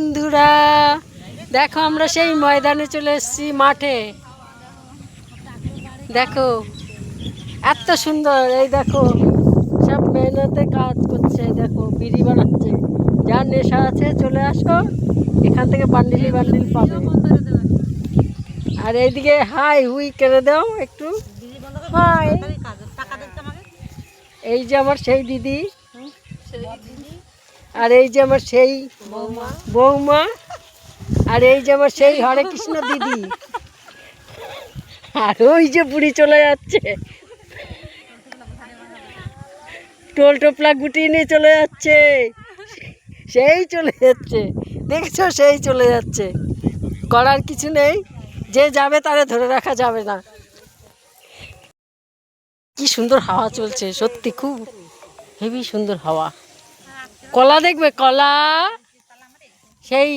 বন্ধুরা, দেখো আমরা সেই ময়দানে চলে এসেছি, মাঠে। দেখো এত সুন্দর, এই দেখো সব মেহনতে কাজ করছে। দেখো বিড়ি বানাচ্ছে। যার নেশা আছে চলে আসো, এখান থেকে বান্ডিলি বান্ডিল পাবে। আর এইদিকে হাই হুই করে দাও একটু হাই। এই যে আমার সেই দিদি, আর এই যে আমার সেই বৌমা, আর এই যে আমার সেই হরে কৃষ্ণ দিদি, আর ওই যে বুড়ি চলে যাচ্ছে, টোল টোপলা গুটিয়ে নিয়ে চলে যাচ্ছে। সেই চলে যাচ্ছে, দেখছো, সেই চলে যাচ্ছে। করার কিছু নেই, যে যাবে তারে ধরে রাখা যাবে না। কি সুন্দর হাওয়া চলছে, সত্যি খুব হেভি সুন্দর হাওয়া। কলা দেখবে, কলা, সেই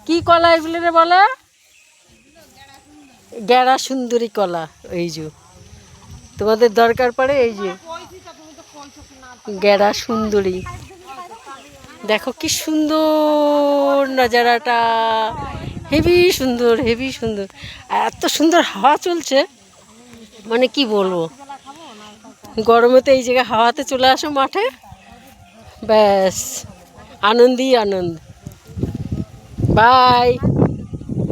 কি কলা এগুলো রে বলে, গেরা সুন্দরী কলা। এই যে তোমাদের দরকার পড়ে, এই যে গেরা সুন্দরী। দেখো কি সুন্দর নজারাটা, হেভি সুন্দর, হেভি সুন্দর। আর এত সুন্দর হাওয়া চলছে, মানে কি বলবো। গরমে তো এই জায়গায় হাওয়াতে চলে আসো মাঠে, ব্যাস আনন্দই আনন্দ। বাই।